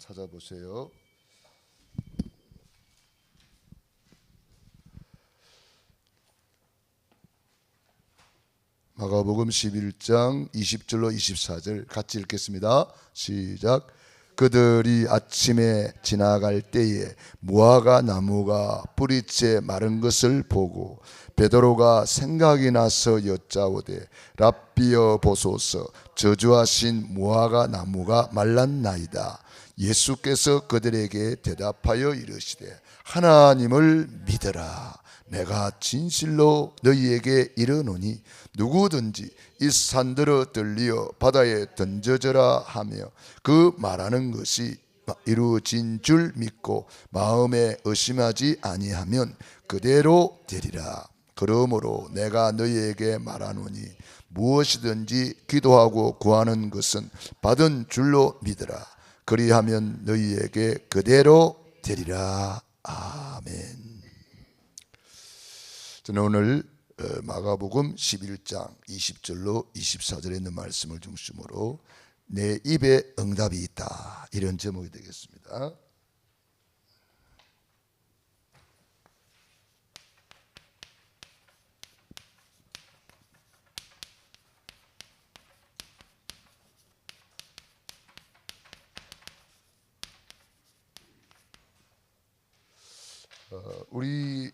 찾아보세요. 마가복음 11장 20절로 24절 같이 읽겠습니다. 시작. 그들이 아침에 지나갈 때에 무화과 나무가 뿌리째 마른 것을 보고 베드로가 생각이 나서 여짜오되 랍비여 보소서, 저주하신 무화과 나무가 말랐나이다. 예수께서 그들에게 대답하여 이르시되 하나님을 믿으라. 내가 진실로 너희에게 이르노니 누구든지 이 산들어 들리어 바다에 던져져라 하며 그 말하는 것이 이루어진 줄 믿고 마음에 의심하지 아니하면 그대로 되리라. 그러므로 내가 너희에게 말하노니 무엇이든지 기도하고 구하는 것은 받은 줄로 믿으라. 그리하면 너희에게 그대로 되리라. 아멘. 저는 오늘 마가복음 11장 20절로 24절에 있는 말씀을 중심으로 내 입에 응답이 있다, 이런 제목이 되겠습니다. 우리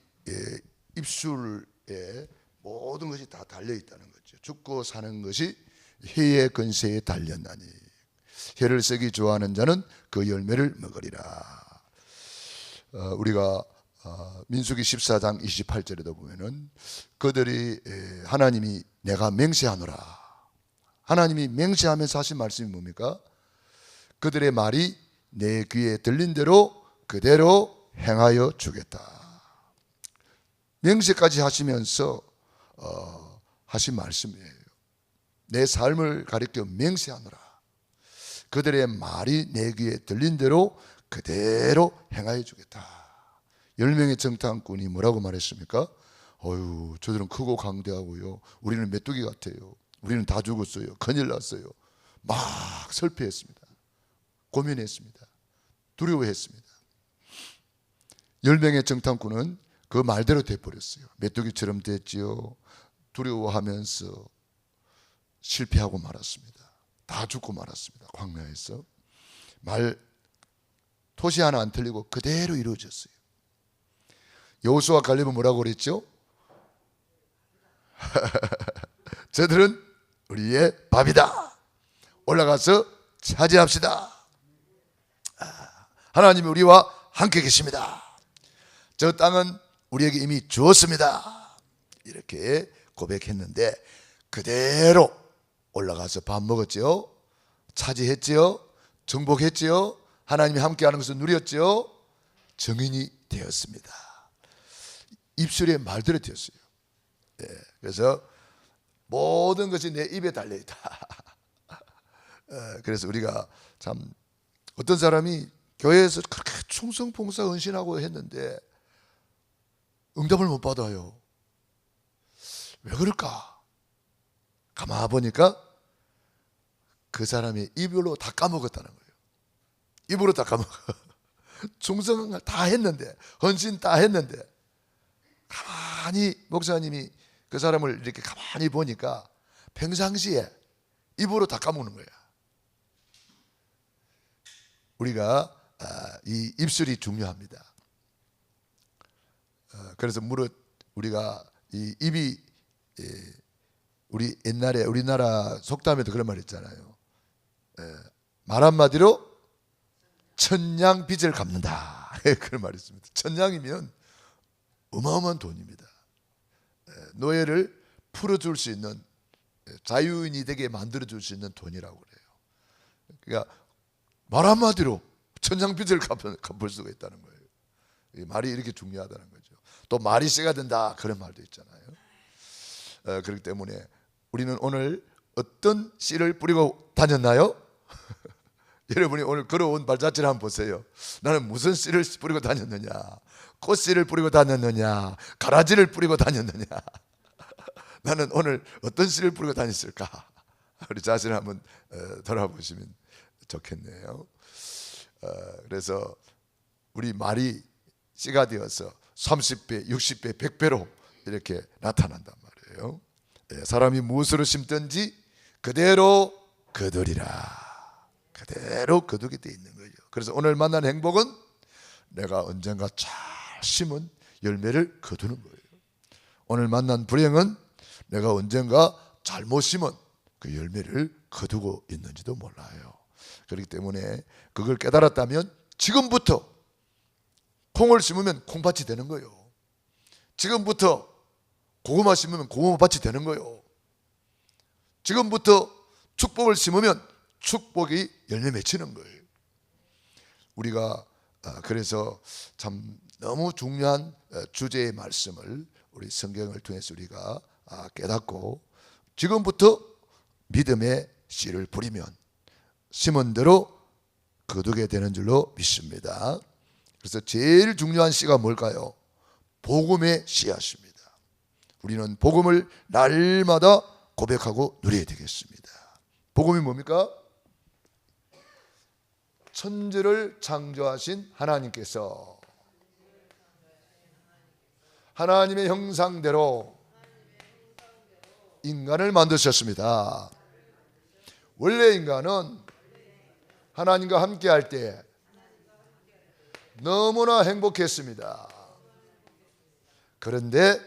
입술에 모든 것이 다 달려 있다는 거죠. 죽고 사는 것이 혀의 근세에 달렸나니 혀를 쓰기 좋아하는 자는 그 열매를 먹으리라. 우리가 민수기 14장 28절에도 보면은 그들이 하나님이 내가 맹세하노라, 하나님이 맹세하면서 하신 말씀이 뭡니까? 그들의 말이 내 귀에 들린 대로 그대로 행하여 주겠다. 맹세까지 하시면서 하신 말씀이에요. 내 삶을 가리켜 맹세하노라. 그들의 말이 내 귀에 들린 대로 그대로 행하여 주겠다. 10명의 정탐꾼이 뭐라고 말했습니까? 어휴, 저들은 크고 강대하고요, 우리는 메뚜기 같아요, 우리는 다 죽었어요, 큰일 났어요. 막 설패했습니다. 고민했습니다. 두려워했습니다. 10명의 정탐꾼은 그 말대로 돼버렸어요. 메뚜기처럼 됐지요. 두려워하면서 실패하고 말았습니다. 다 죽고 말았습니다. 광야에서 말 토시 하나 안 틀리고 그대로 이루어졌어요. 여호수아 갈렙은 뭐라고 그랬죠? 저들은 우리의 밥이다. 올라가서 차지합시다. 하나님이 우리와 함께 계십니다. 저 땅은 우리에게 이미 주었습니다. 이렇게 고백했는데 그대로 올라가서 밥 먹었죠. 차지했죠. 정복했죠. 하나님이 함께하는 것을 누렸죠. 증인이 되었습니다. 입술에 말대로 되었어요. 그래서 모든 것이 내 입에 달려있다. 그래서 우리가 참, 어떤 사람이 교회에서 그렇게 충성봉사 헌신하고 했는데 응답을 못 받아요. 왜 그럴까? 가만 보니까 그 사람이 입으로 다 까먹었다는 거예요. 입으로 다 까먹어. 충성 다 했는데, 헌신 다 했는데, 가만히 목사님이 그 사람을 이렇게 가만히 보니까 평상시에 입으로 다 까먹는 거야. 우리가 이 입술이 중요합니다. 그래서 우리가 이 입이, 우리 옛날에 우리나라 속담에도 그런 말 있잖아요. 말 한마디로 천냥 빚을 갚는다. 그런 말이 있습니다. 천냥이면 어마어마한 돈입니다. 노예를 풀어줄 수 있는, 자유인이 되게 만들어줄 수 있는 돈이라고 그래요. 그러니까 말 한마디로 천냥 빚을 갚을 수가 있다는 거예요. 말이 이렇게 중요하다는 거죠. 또 말이 씨가 된다, 그런 말도 있잖아요. 그렇기 때문에 우리는 오늘 어떤 씨를 뿌리고 다녔나요? 여러분이 오늘 걸어온 발자취를 한번 보세요. 나는 무슨 씨를 뿌리고 다녔느냐? 꽃씨를 뿌리고 다녔느냐? 가라지를 뿌리고 다녔느냐? 나는 오늘 어떤 씨를 뿌리고 다녔을까? 우리 자신을 한번 돌아보시면 좋겠네요. 그래서 우리 말이 씨가 되어서 30배, 60배, 100배로 이렇게 나타난단 말이에요. 사람이 무엇으로 심든지 그대로 거두리라. 그대로 거두게 돼 있는 거예요. 그래서 오늘 만난 행복은 내가 언젠가 잘 심은 열매를 거두는 거예요. 오늘 만난 불행은 내가 언젠가 잘못 심은 그 열매를 거두고 있는지도 몰라요. 그렇기 때문에 그걸 깨달았다면 지금부터 콩을 심으면 콩밭이 되는 거예요. 지금부터 고구마 심으면 고구마밭이 되는 거예요. 지금부터 축복을 심으면 축복이 열매 맺히는 거예요. 우리가 그래서 참 너무 중요한 주제의 말씀을 우리 성경을 통해서 우리가 깨닫고 지금부터 믿음의 씨를 뿌리면 심은 대로 거두게 되는 줄로 믿습니다. 그래서 제일 중요한 씨가 뭘까요? 복음의 씨앗입니다. 우리는 복음을 날마다 고백하고 누려야 되겠습니다. 복음이 뭡니까? 천지를 창조하신 하나님께서 하나님의 형상대로 인간을 만드셨습니다. 원래 인간은 하나님과 함께 할 때 너무나 행복했습니다. 그런데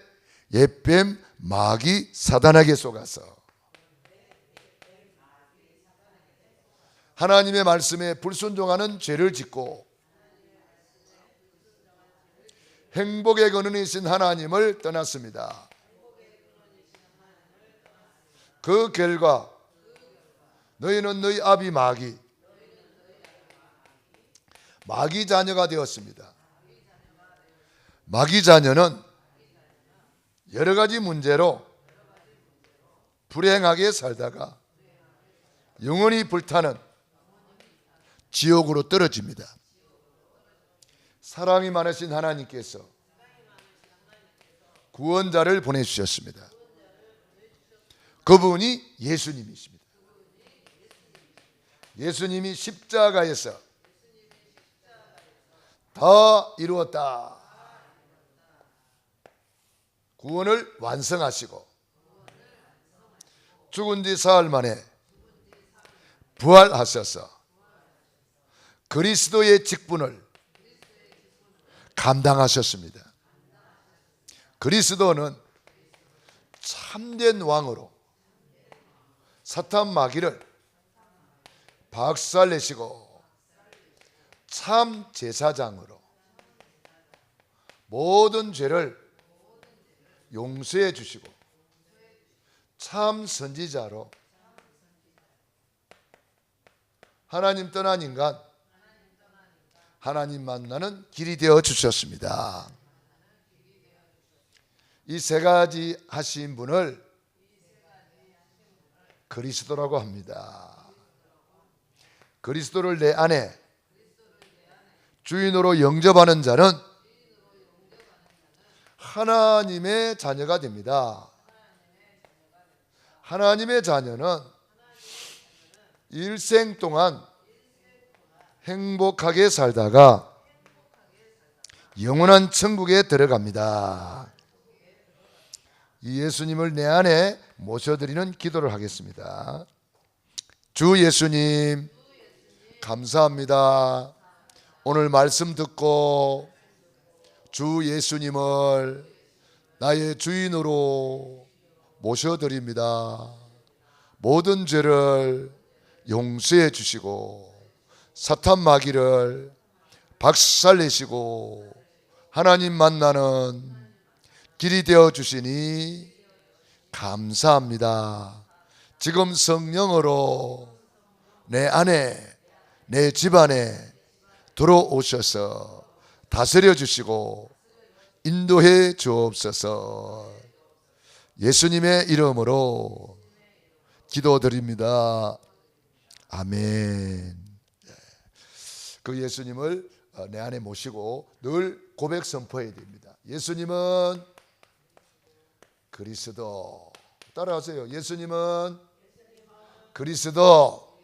옛뱀 마귀 사단에게 속아서 하나님의 말씀에 불순종하는 죄를 짓고 행복의 근원이신 하나님을 떠났습니다. 그 결과 너희는 너희 아비 마귀 자녀가 되었습니다. 마귀 자녀는 여러 가지 문제로 불행하게 살다가 영원히 불타는 지옥으로 떨어집니다. 사랑이 많으신 하나님께서 구원자를 보내주셨습니다. 그분이 예수님이십니다. 예수님이 십자가에서 다 이루었다. 구원을 완성하시고 죽은 지 사흘 만에 부활하셔서 그리스도의 직분을 감당하셨습니다. 그리스도는 참된 왕으로 사탄 마귀를 박살내시고 참 제사장으로 모든 죄를 용서해 주시고 참 선지자로 하나님 떠난 인간 하나님 만나는 길이 되어 주셨습니다. 이 세 가지 하신 분을 그리스도라고 합니다. 그리스도를 내 안에 주인으로 영접하는 자는 하나님의 자녀가 됩니다. 하나님의 자녀는 일생 동안 행복하게 살다가 영원한 천국에 들어갑니다. 이 예수님을 내 안에 모셔드리는 기도를 하겠습니다. 주 예수님 감사합니다. 오늘 말씀 듣고 주 예수님을 나의 주인으로 모셔드립니다. 모든 죄를 용서해 주시고 사탄 마귀를 박살내시고 하나님 만나는 길이 되어 주시니 감사합니다. 지금 성령으로 내 안에 내 집안에 들어오셔서 다스려 주시고 인도해 주옵소서. 예수님의 이름으로 기도드립니다. 아멘. 그 예수님을 내 안에 모시고 늘 고백 선포해야 됩니다. 예수님은 그리스도. 따라하세요. 예수님은 그리스도.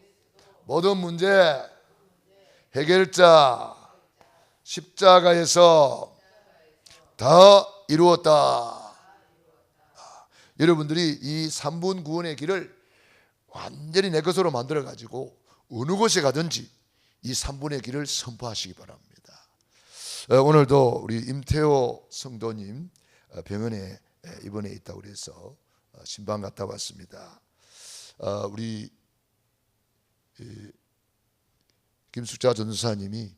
모든 문제 해결자 십자가에서 다 이루었다. 여러분들이 이 3분 구원의 길을 완전히 내 것으로 만들어 가지고 어느 곳에 가든지 이 3분의 길을 선포하시기 바랍니다. 오늘도 우리 임태호 성도님 병원에 입원해 있다고 그래서 신방 갔다 왔습니다. 우리 김숙자 전도사님이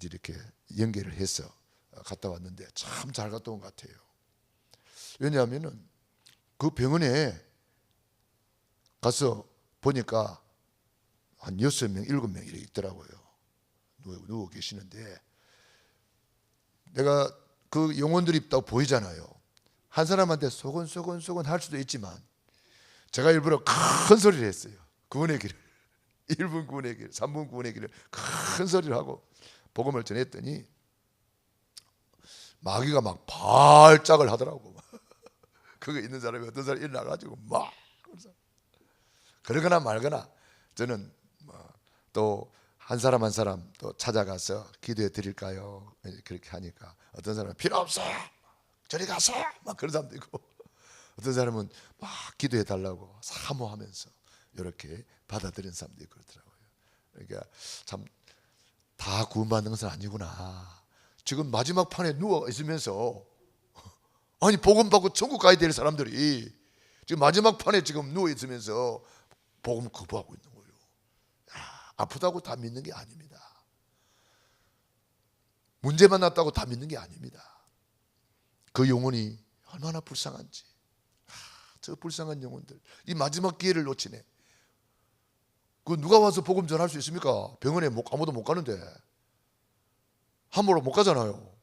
이렇게 연결을 해서 갔다 왔는데 참 잘 갔다 온 것 같아요. 왜냐하면은 그 병원에 가서 보니까 한 6명, 7명 이렇게 있더라고요. 누워 계시는데 내가 그 영혼들이 있다고 보이잖아요. 한 사람한테 소곤소곤 할 수도 있지만 제가 일부러 큰 소리를 했어요. 구원의 길을 1분 구원의 길, 3분 구원의 길을 큰 소리를 하고 복음을 전했더니 마귀가 막 발작을 하더라고. 그거 있는 사람이 어떤 사람이 일어나가지고 막 그러거나 말거나 저는 또 한 사람 한 사람 또 찾아가서 기도해 드릴까요? 그렇게 하니까 어떤 사람은 필요 없어 저리 가서 막 그런 사람도 있고 어떤 사람은 막 기도해 달라고 사모하면서 이렇게 받아들이는 사람도 있고 그렇더라고요. 그러니까 참 다 구원받는 것은 아니구나. 지금 마지막 판에 누워 있으면서 아니 복음 받고 천국 가야 될 사람들이 지금 마지막 판에 지금 누워 있으면서 복음 거부하고 있는 거예요. 아프다고 다 믿는 게 아닙니다. 문제 만났다고 다 믿는 게 아닙니다. 그 영혼이 얼마나 불쌍한지. 저 불쌍한 영혼들 이 마지막 기회를 놓치네. 그 누가 와서 복음 전할 수 있습니까? 병원에 아무도 못 가는데 함부로 못 가잖아요.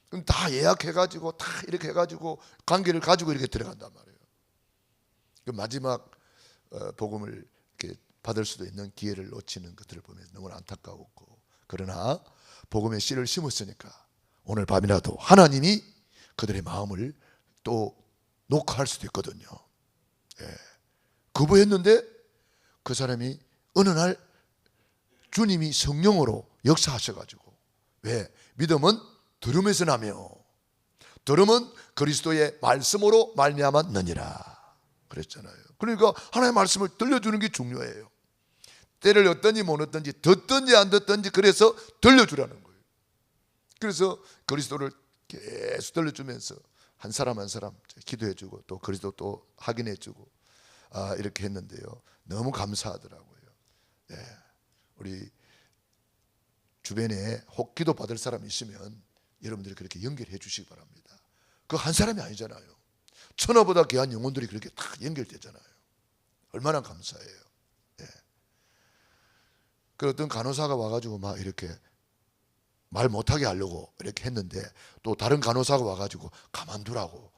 그럼 다 예약해가지고 다 이렇게 해가지고 관계를 가지고 이렇게 들어간단 말이에요. 그 마지막 복음을 이렇게 받을 수도 있는 기회를 놓치는 것들을 보면서 너무나 안타까웠고, 그러나 복음의 씨를 심었으니까 오늘 밤이라도 하나님이 그들의 마음을 또 녹화할 수도 있거든요. 거부했는데 그 사람이 어느 날 주님이 성령으로 역사하셔가지고, 왜? 믿음은 들음에서 나며 들음은 그리스도의 말씀으로 말미암았느니라 그랬잖아요. 그러니까 하나님의 말씀을 들려주는 게 중요해요. 때를 얻든지 못 얻든지 듣든지 안 듣든지 그래서 들려주라는 거예요. 그래서 그리스도를 계속 들려주면서 한 사람 한 사람 기도해주고 또 그리스도 또 확인해주고 이렇게 했는데요. 너무 감사하더라고요. 우리 주변에 혹 기도 받을 사람이 있으면 여러분들이 그렇게 연결해 주시기 바랍니다. 그 한 사람이 아니잖아요. 천하보다 귀한 영혼들이 그렇게 다 연결되잖아요. 얼마나 감사해요. 그 어떤 간호사가 와가지고 막 이렇게 말 못하게 하려고 이렇게 했는데 또 다른 간호사가 와가지고 가만두라고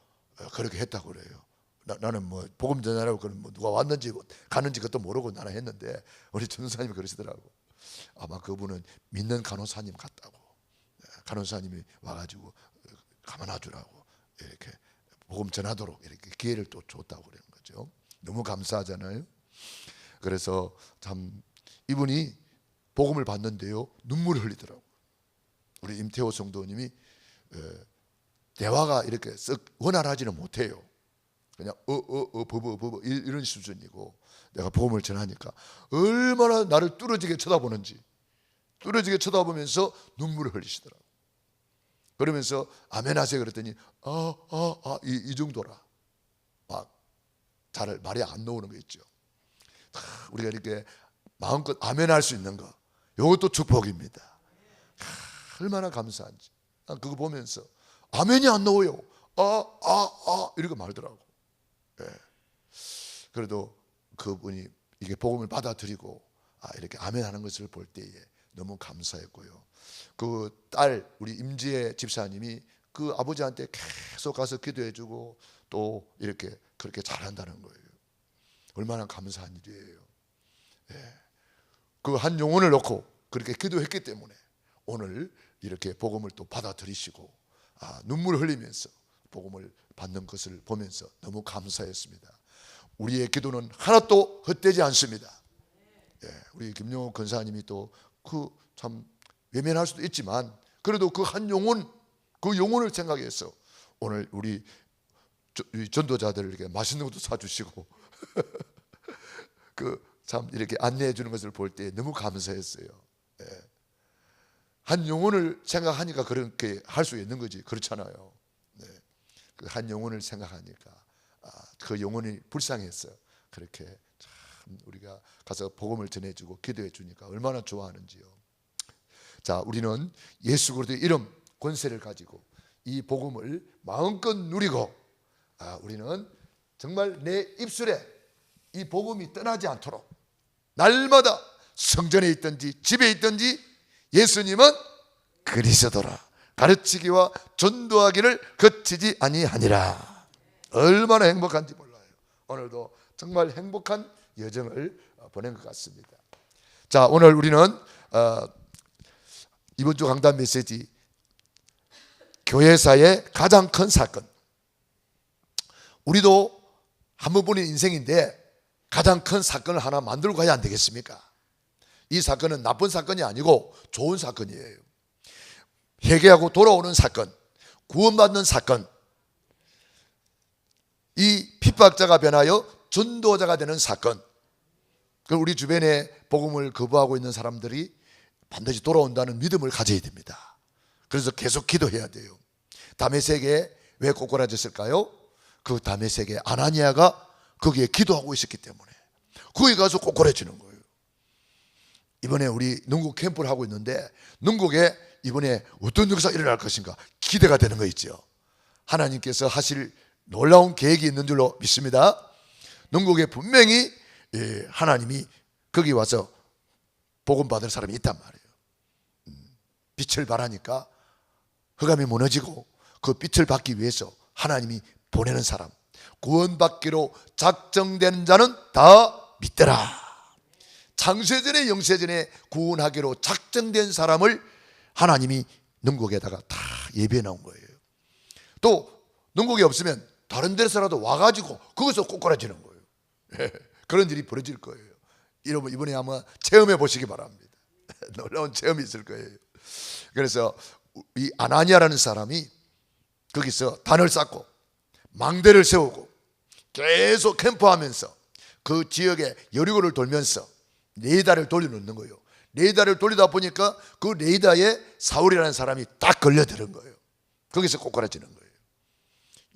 그렇게 했다고 그래요. 나는 뭐 복음 전하라고 그런 뭐 누가 왔는지 가는지 그것도 모르고 나는 했는데 우리 전도사님이 그러시더라고. 아마 그분은 믿는 간호사님 같다고. 간호사님이 와가지고 가만놔주라고 이렇게 복음 전하도록 이렇게 기회를 또 줬다고 그러는 거죠. 너무 감사하잖아요. 그래서 참 이분이 복음을 받는데요 눈물을 흘리더라고. 우리 임태호 성도님이 대화가 이렇게 쓱 원활하지는 못해요. 그냥 버버 이런 수준이고, 내가 복음을 전하니까 얼마나 나를 뚫어지게 쳐다보는지, 뚫어지게 쳐다보면서 눈물을 흘리시더라고. 그러면서 아멘 하세요 그랬더니 이 정도라. 막 잘 말이 안 나오는 거 있죠. 우리가 이렇게 마음껏 아멘 할 수 있는 거, 이것도 축복입니다. 얼마나 감사한지. 그거 보면서 아멘이 안 나와요. 이렇게 말더라고. 그래도 그분이 이게 복음을 받아들이고 이렇게 아멘하는 것을 볼 때에 너무 감사했고요. 그 딸 우리 임지혜 집사님이 그 아버지한테 계속 가서 기도해주고 또 이렇게 그렇게 잘한다는 거예요. 얼마나 감사한 일이에요. 그 한 영혼을 놓고 그렇게 기도했기 때문에 오늘 이렇게 복음을 또 받아들이시고 눈물 흘리면서 복음을 받는 것을 보면서 너무 감사했습니다. 우리의 기도는 하나도 헛되지 않습니다. 우리 김용호 권사님이 또 그 참 외면할 수도 있지만 그래도 그 한 영혼, 그 영혼을 생각해서 오늘 우리 전도자들에게 맛있는 것도 사주시고 그 참 이렇게 안내해 주는 것을 볼 때 너무 감사했어요. 예. 한 영혼을 생각하니까 그렇게 할 수 있는 거지. 그렇잖아요. 네. 그 한 영혼을 생각하니까 그 영혼이 불쌍했어요. 그렇게 참 우리가 가서 복음을 전해주고 기도해 주니까 얼마나 좋아하는지요. 자, 우리는 예수 그리스도의 이름 권세를 가지고 이 복음을 마음껏 누리고 우리는 정말 내 입술에 이 복음이 떠나지 않도록 날마다 성전에 있든지 집에 있든지 예수님은 그리스도라 가르치기와 전도하기를 그치지 아니하니라. 얼마나 행복한지 몰라요. 오늘도 정말 행복한 여정을 보낸 것 같습니다. 자, 오늘 우리는 이번 주 강단 메시지 교회사의 가장 큰 사건. 우리도 한 번뿐인 인생인데 가장 큰 사건을 하나 만들고 가야 안 되겠습니까? 이 사건은 나쁜 사건이 아니고 좋은 사건이에요. 회개하고 돌아오는 사건, 구원받는 사건, 이 핍박자가 변하여 전도자가 되는 사건. 우리 주변에 복음을 거부하고 있는 사람들이 반드시 돌아온다는 믿음을 가져야 됩니다. 그래서 계속 기도해야 돼요. 다메섹에 왜 꼬꾸라졌을까요? 그 다메섹에 아나니아가 거기에 기도하고 있었기 때문에 거기 가서 꼬꾸라지는 거예요. 이번에 우리 능국 캠프를 하고 있는데 능국에 이번에 어떤 역사가 일어날 것인가 기대가 되는 거 있죠. 하나님께서 하실 놀라운 계획이 있는 줄로 믿습니다. 능국에 분명히 하나님이 거기 와서 복음 받을 사람이 있단 말이에요. 빛을 발하니까 흑암이 무너지고 그 빛을 받기 위해서 하나님이 보내는 사람, 구원받기로 작정된 자는 다 믿더라. 창세전에 영세전에 구원하기로 작정된 사람을 하나님이 능곡에다가 다 예비해 놓은 거예요. 또 능곡이 없으면 다른 데서라도 와가지고 거기서 꼬꾸라지는 거예요. 그런 일이 벌어질 거예요. 여러분 이번에 아마 체험해 보시기 바랍니다. 놀라운 체험이 있을 거예요. 그래서 이 아나니아라는 사람이 거기서 단을 쌓고 망대를 세우고 계속 캠프하면서 그 지역에 여리고를 돌면서 레이더를 돌려놓는 거예요. 레이더를 돌리다 보니까 그 레이더에 사울이라는 사람이 딱 걸려드는 거예요. 거기서 꼬꾸라지는 거예요.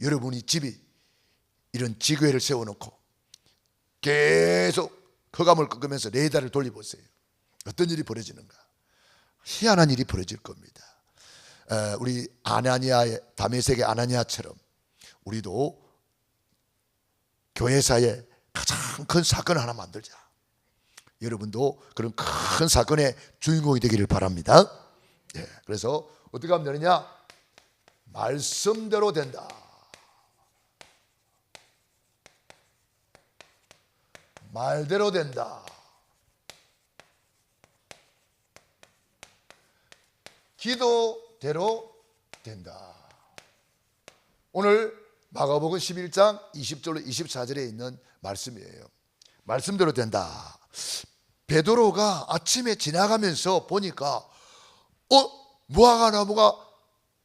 여러분이 집이 이런 지교회를 세워놓고 계속 흑암을 꺾으면서 레이더를 돌려보세요. 어떤 일이 벌어지는가? 희한한 일이 벌어질 겁니다. 우리 아나니아의 다메섹의 아나니아처럼 우리도 교회사에 가장 큰 사건을 하나 만들자. 여러분도 그런 큰 사건의 주인공이 되기를 바랍니다. 그래서 어떻게 하면 되느냐? 말씀대로 된다. 말대로 된다. 기도대로 된다. 오늘 마가복음 11장 20절로 24절에 있는 말씀이에요. 말씀대로 된다. 베드로가 아침에 지나가면서 보니까 무화과 나무가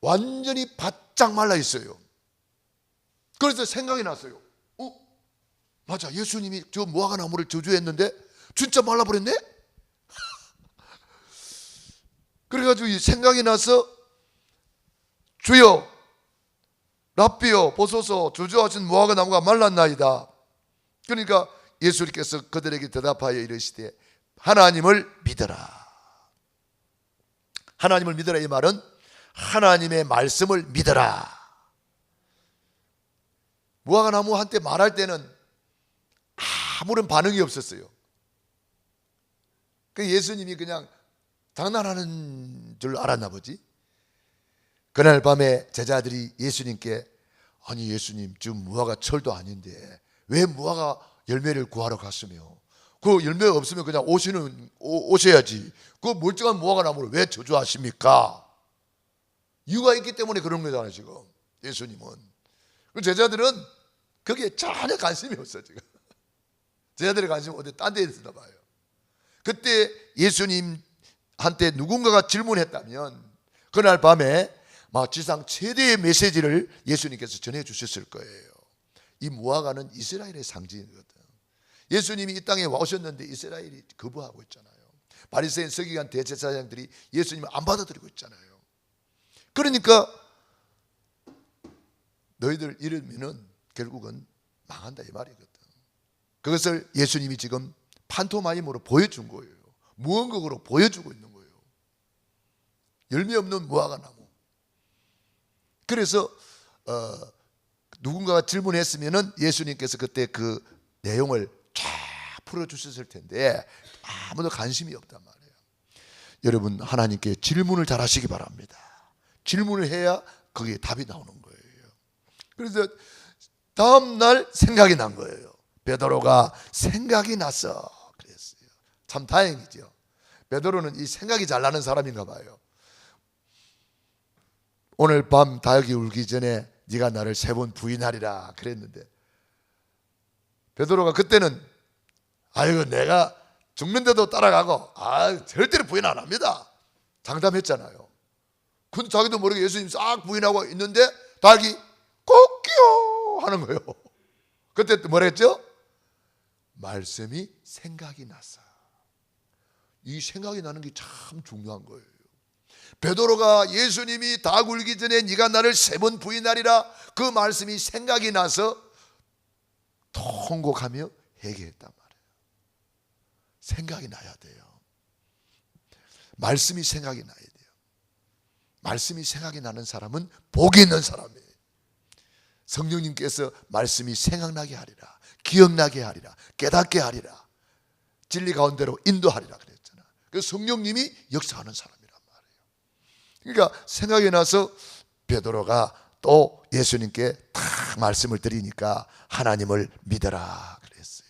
완전히 바짝 말라 있어요. 그래서 생각이 났어요. 맞아, 예수님이 저 무화과 나무를 저주했는데 진짜 말라버렸네? 그래가지고 생각이 나서 주여 랍비여 보소서 저주하신 무화과 나무가 말랐나이다. 그러니까 예수님께서 그들에게 대답하여 이르시되 하나님을 믿어라. 하나님을 믿어라 이 말은 하나님의 말씀을 믿어라. 무화과 나무한테 말할 때는 아무런 반응이 없었어요. 그 예수님이 그냥 장난하는 줄 알았나 보지. 그날 밤에 제자들이 예수님께 아니 예수님 지금 무화과 철도 아닌데 왜 무화과 열매를 구하러 갔으며 그 열매 없으면 그냥 오셔야지. 그 멀쩡한 무화과 나무를 왜 저주하십니까? 이유가 있기 때문에 그런 거잖아요 지금 예수님은. 그 제자들은 거기에 전혀 관심이 없어 지금. 제자들의 관심은 어디 딴 데 있었나 봐요. 그때 예수님 한때 누군가가 질문했다면 그날 밤에 지상 최대의 메시지를 예수님께서 전해주셨을 거예요. 이 무화과는 이스라엘의 상징이거든. 예수님이 이 땅에 오셨는데 이스라엘이 거부하고 있잖아요. 바리새인 서기관 대제사장들이 예수님을 안 받아들이고 있잖아요. 그러니까 너희들 이러면은 결국은 망한다 이 말이거든. 그것을 예수님이 지금 판토마임으로 보여준 거예요. 무언극으로 보여주고 있는 거예요. 열매 없는 무화과 나무. 그래서 누군가가 질문했으면은 예수님께서 그때 그 내용을 쫙 풀어주셨을 텐데 아무도 관심이 없단 말이에요. 여러분, 하나님께 질문을 잘 하시기 바랍니다. 질문을 해야 거기에 답이 나오는 거예요. 그래서 다음날 생각이 난 거예요. 베드로가 생각이 나서 그랬어요. 참 다행이죠. 베드로는 이 생각이 잘 나는 사람인가 봐요. 오늘 밤 닭이 울기 전에 네가 나를 3번 부인하리라 그랬는데 베드로가 그때는 아이고 내가 죽는데도 따라가고 절대로 부인 안 합니다 장담했잖아요. 근데 자기도 모르게 예수님 싹 부인하고 있는데 닭이 꼭기요 하는 거예요. 그때 뭐라 했죠? 말씀이 생각이 났어. 이 생각이 나는 게 참 중요한 거예요. 베드로가 예수님이 닭 울기 전에 네가 나를 3번 부인하리라 그 말씀이 생각이 나서 통곡하며 회개했단 말이에요. 생각이 나야 돼요. 말씀이 생각이 나야 돼요. 말씀이 생각이 나는 사람은 복이 있는 사람이에요. 성령님께서 말씀이 생각나게 하리라, 기억나게 하리라, 깨닫게 하리라, 진리 가운데로 인도하리라 그랬잖아. 그래서 성령님이 역사하는 사람이란 말이에요. 그러니까 생각이 나서 베드로가 또 예수님께 딱 말씀을 드리니까 하나님을 믿어라 그랬어요.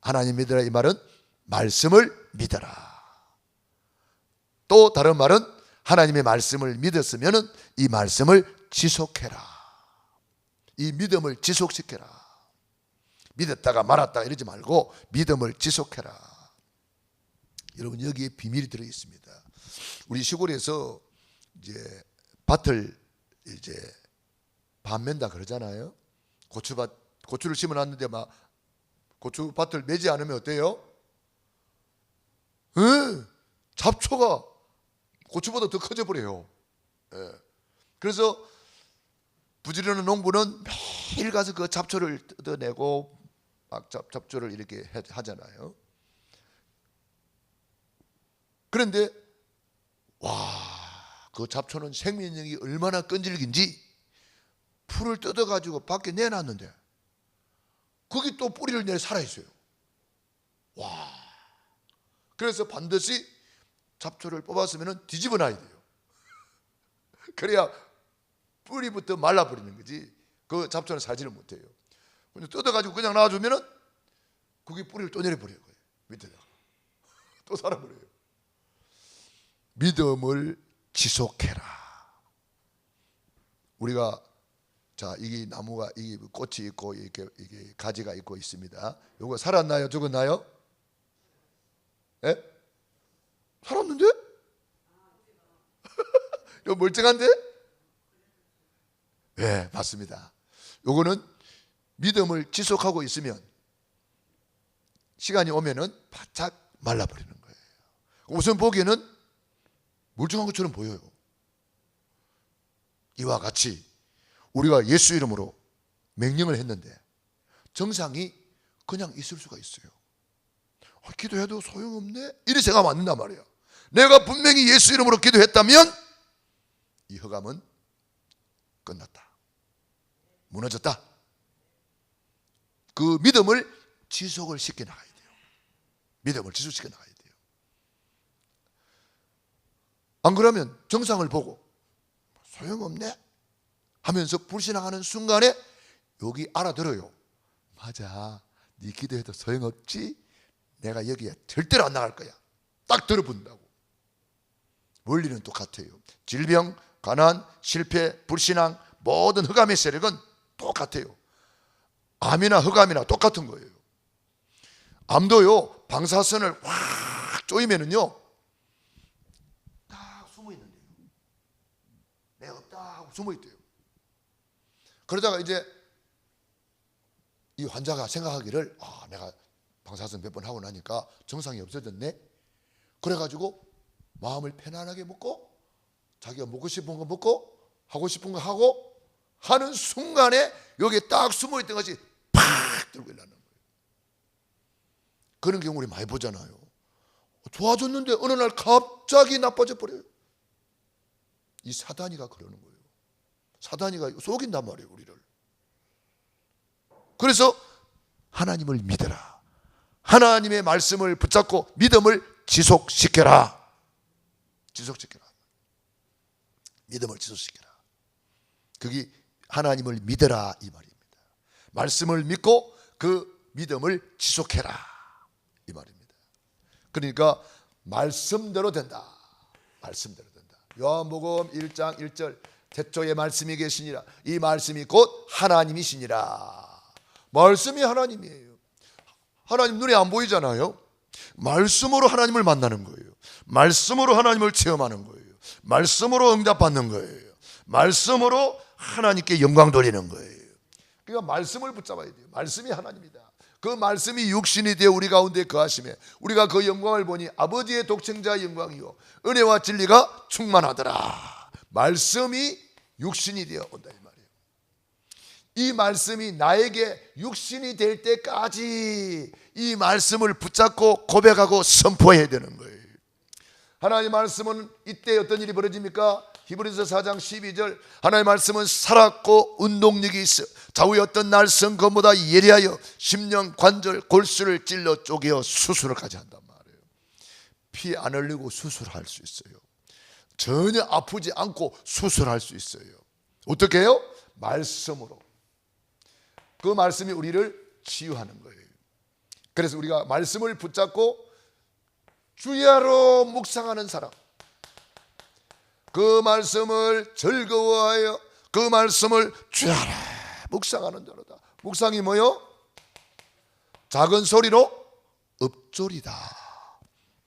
하나님 믿어라 이 말은 말씀을 믿어라. 또 다른 말은 하나님의 말씀을 믿었으면 이 말씀을 지속해라. 이 믿음을 지속시켜라. 믿었다가 말았다가 이러지 말고 믿음을 지속해라. 여러분 여기에 비밀이 들어 있습니다. 우리 시골에서 이제 밭을 이제 반맨다 그러잖아요. 고추를 심어놨는데 막 고추밭을 매지 않으면 어때요? 잡초가 고추보다 더 커져 버려요. 그래서 부지런한 농부는 매일 가서 그 잡초를 뜯어내고 막 잡초를 이렇게 하잖아요. 그런데 그 잡초는 생명력이 얼마나 끈질긴지 풀을 뜯어가지고 밖에 내놨는데 거기 또 뿌리를 내 살아있어요. 그래서 반드시 잡초를 뽑았으면 뒤집어 놔야 돼요. 그래야 뿌리부터 말라버리는 거지 그 잡초는 살지를 못해요. 근데 뜯어가지고 그냥 놔주면 거기 뿌리를 또 내려버려요. 밑에다가 또 살아버려요. 믿음을 지속해라. 우리가 이게 나무가 이게 꽃이 있고 이게 가지가 있고 있습니다. 요거 살았나요? 죽었나요? 예? 살았는데? 요 멀쩡한데? 네, 맞습니다. 요거는 믿음을 지속하고 있으면 시간이 오면은 바짝 말라버리는 거예요. 우선 보기에는 멀쩡한 것처럼 보여요. 이와 같이 우리가 예수 이름으로 명령을 했는데 정상이 그냥 있을 수가 있어요. 기도해도 소용없네? 이런 생각하면 안 된단 말이에요. 내가 분명히 예수 이름으로 기도했다면 이 허감은 끝났다. 무너졌다. 그 믿음을 지속을 시켜 나가야 돼요. 믿음을 지속시켜 나가야 돼요. 안 그러면 정상을 보고 소용없네 하면서 불신앙하는 순간에 여기 알아들어요. 맞아, 네 기도해도 소용없지? 내가 여기에 절대로 안 나갈 거야. 딱 들어본다고. 원리는 똑같아요. 질병, 가난, 실패, 불신앙, 모든 흑암의 세력은 똑같아요. 암이나 흑암이나 똑같은 거예요. 암도요 방사선을 확 쪼이면은요 숨어 있대요. 그러다가 이제 이 환자가 생각하기를 내가 방사선 몇 번 하고 나니까 증상이 없어졌네. 그래가지고 마음을 편안하게 먹고 자기가 먹고 싶은 거 먹고 하고 싶은 거 하고 하는 순간에 여기에 딱 숨어있던 것이 팍 들고 일어나는 거예요. 그런 경우 우리 많이 보잖아요. 좋아졌는데 어느 날 갑자기 나빠져 버려요. 이 사단이가 그러는 거예요. 사단이가 속인단 말이에요, 우리를. 그래서 하나님을 믿어라. 하나님의 말씀을 붙잡고 믿음을 지속시켜라. 지속시켜라. 믿음을 지속시켜라. 그게 하나님을 믿어라 이 말입니다. 말씀을 믿고 그 믿음을 지속해라 이 말입니다. 그러니까 말씀대로 된다. 말씀대로 된다. 요한복음 1장 1절 태초에 말씀이 계시니라. 이 말씀이 곧 하나님이시니라. 말씀이 하나님이에요. 하나님 눈에 안 보이잖아요. 말씀으로 하나님을 만나는 거예요. 말씀으로 하나님을 체험하는 거예요. 말씀으로 응답받는 거예요. 말씀으로 하나님께 영광 돌리는 거예요. 그러니까 말씀을 붙잡아야 돼요. 말씀이 하나님이다. 그 말씀이 육신이 되어 우리 가운데 거하시며 우리가 그 영광을 보니 아버지의 독생자의 영광이요 은혜와 진리가 충만하더라. 말씀이 육신이 되어 온다 이 말이에요. 이 말씀이 나에게 육신이 될 때까지 이 말씀을 붙잡고 고백하고 선포해야 되는 거예요. 하나님의 말씀은 이때 어떤 일이 벌어집니까? 히브리서 4장 12절 하나님의 말씀은 살았고 운동력이 있어 좌우의 어떤 날성검보다 예리하여 심령 관절 골수를 찔러 쪼개어 수술을까지 한단 말이에요. 피 안 흘리고 수술할 수 있어요. 전혀 아프지 않고 수술할 수 있어요. 어떻게 해요? 말씀으로. 그 말씀이 우리를 치유하는 거예요. 그래서 우리가 말씀을 붙잡고 주야로 묵상하는 사람, 그 말씀을 즐거워하여 그 말씀을 주야로 묵상하는 자로다. 묵상이 뭐요? 작은 소리로 읊조리다.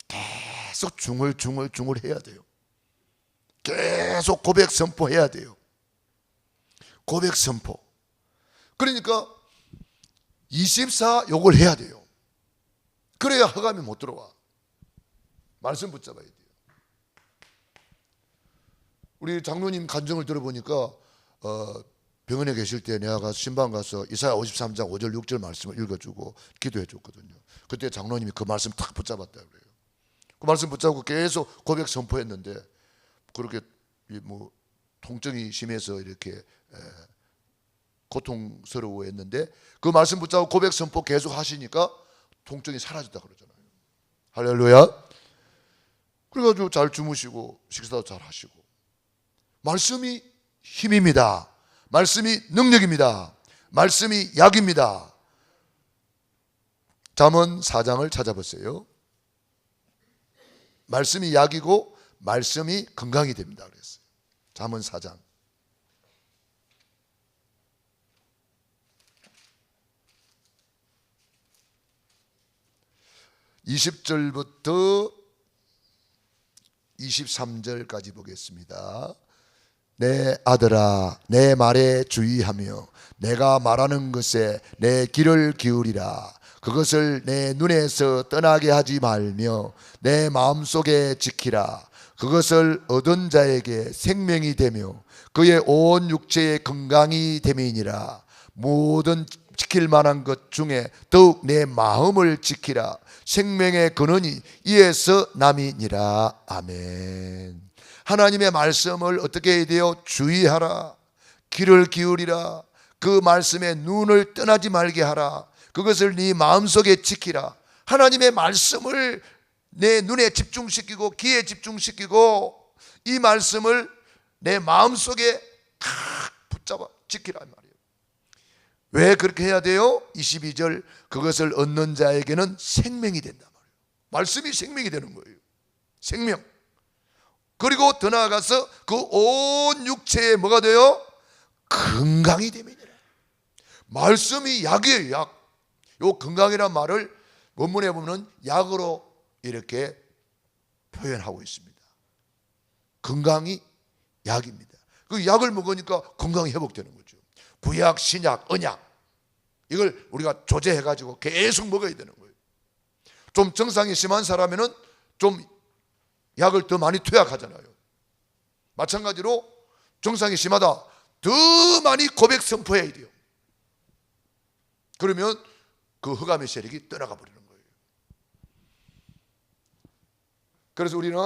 계속 중얼중얼 해야 돼요. 계속 고백 선포해야 돼요. 고백 선포. 그러니까 24 요걸 해야 돼요. 그래야 허감이 못 들어와. 말씀 붙잡아야 돼요. 우리 장로님 간증을 들어보니까 병원에 계실 때 내가 가서 신방 가서 이사야 53장 5절 6절 말씀을 읽어주고 기도해 줬거든요. 그때 장로님이 그 말씀 탁 붙잡았다 그래요. 그 말씀 붙잡고 계속 고백 선포했는데 그렇게 뭐 통증이 심해서 이렇게 고통스러워했는데 그 말씀 붙잡고 고백 선포 계속 하시니까 통증이 사라졌다 그러잖아요. 할렐루야. 그래가지고 잘 주무시고 식사도 잘 하시고. 말씀이 힘입니다. 말씀이 능력입니다. 말씀이 약입니다. 잠언 4장을 찾아보세요. 말씀이 약이고 말씀이 건강이 됩니다 그랬어요. 잠언 4장 20절부터 23절까지 보겠습니다. 내 아들아 내 말에 주의하며 내가 말하는 것에 내 귀를 기울이라. 그것을 내 눈에서 떠나게 하지 말며 내 마음속에 지키라. 그것을 얻은 자에게 생명이 되며 그의 온 육체의 건강이 됨이니라. 모든 지킬 만한 것 중에 더욱 내 마음을 지키라. 생명의 근원이 이에서 남이니라. 아멘. 하나님의 말씀을 어떻게 해야 돼요? 주의하라. 귀를 기울이라. 그 말씀에 눈을 떠나지 말게 하라. 그것을 네 마음속에 지키라. 하나님의 말씀을 내 눈에 집중시키고 귀에 집중시키고 이 말씀을 내 마음속에 붙잡아 지키란 말이에요. 왜 그렇게 해야 돼요? 22절 그것을 얻는 자에게는 생명이 된단 말이에요. 말씀이 생명이 되는 거예요. 생명. 그리고 더 나아가서 그 온 육체에 뭐가 돼요? 건강이 됨이니라. 말씀이 약이에요. 약. 요 건강이란 말을 원문에 보면 약으로 이렇게 표현하고 있습니다. 건강이 약입니다. 그 약을 먹으니까 건강이 회복되는 거죠. 구약, 신약, 언약 이걸 우리가 조제해가지고 계속 먹어야 되는 거예요. 좀 증상이 심한 사람에는 좀 약을 더 많이 투약하잖아요. 마찬가지로 증상이 심하다, 더 많이 고백 선포해야 돼요. 그러면 그 흑암의 세력이 떠나가 버리는 거예요. 그래서 우리는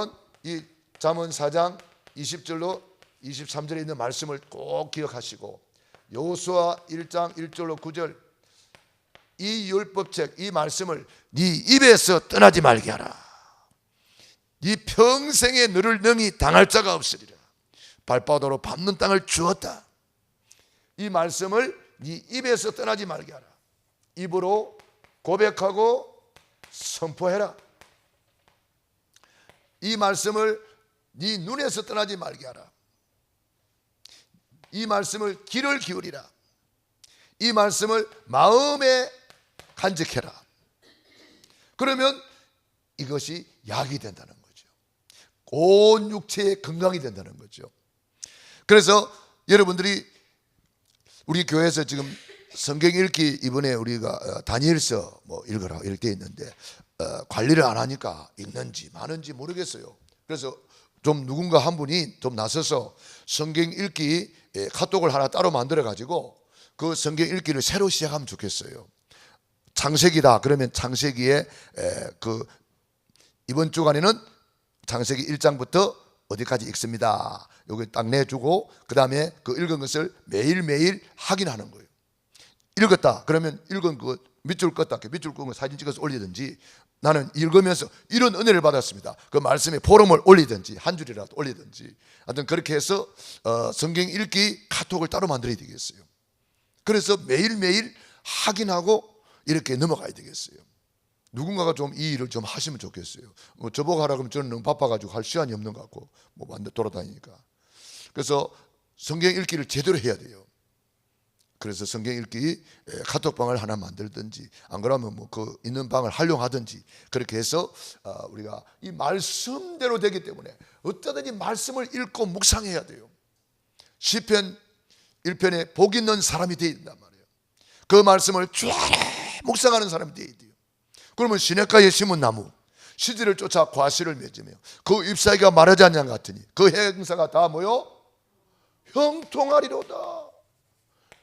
이 잠언 4장 20절로 23절에 있는 말씀을 꼭 기억하시고, 여호수아 1장 1절로 9절 이 율법책, 이 말씀을 네 입에서 떠나지 말게 하라. 네 평생에 너를 능히 당할 자가 없으리라. 발바닥으로 밟는 땅을 주었다. 이 말씀을 네 입에서 떠나지 말게 하라. 입으로 고백하고 선포해라. 이 말씀을 네 눈에서 떠나지 말게 하라. 이 말씀을 귀를 기울이라. 이 말씀을 마음에 간직해라. 그러면 이것이 약이 된다는 거죠. 온 육체의 건강이 된다는 거죠. 그래서 여러분들이 우리 교회에서 지금 성경 읽기, 이번에 우리가 다니엘서 뭐 읽으라 이렇게 있는데 관리를 안 하니까 읽는지 마는지 모르겠어요. 그래서 좀 누군가 한 분이 좀 나서서 성경 읽기 카톡을 하나 따로 만들어 가지고 그 성경 읽기를 새로 시작하면 좋겠어요. 창세기다 그러면 창세기에 그 이번 주간에는 창세기 1장부터 어디까지 읽습니다. 여기 딱 내주고 그 다음에 그 읽은 것을 매일매일 확인하는 거예요. 읽었다 그러면 읽은 그 밑줄 껐다, 밑줄 끄고 사진 찍어서 올리든지, 나는 읽으면서 이런 은혜를 받았습니다, 그 말씀에 포럼을 올리든지 한 줄이라도 올리든지, 하여튼 그렇게 해서 성경 읽기 카톡을 따로 만들어야 되겠어요. 그래서 매일매일 확인하고 이렇게 넘어가야 되겠어요. 누군가가 좀 이 일을 좀 하시면 좋겠어요. 뭐 저보고 하라 그러면 저는 너무 바빠가지고 할 시간이 없는 것 같고 뭐 완전 돌아다니니까. 그래서 성경 읽기를 제대로 해야 돼요. 그래서 성경 읽기 카톡방을 하나 만들든지, 안 그러면 뭐 그 있는 방을 활용하든지, 그렇게 해서 우리가 이 말씀대로 되기 때문에 어쩌든지 말씀을 읽고 묵상해야 돼요. 시편 1편에 복 있는 사람이 되어야 된단 말이에요. 그 말씀을 쭉 묵상하는 사람이 되어야 돼요. 그러면 시냇가에 심은 나무 시들을 쫓아 과실을 맺으며 그 잎사귀가 마르지 않는 것 같으니 그 행사가 다 뭐요? 형통하리로다.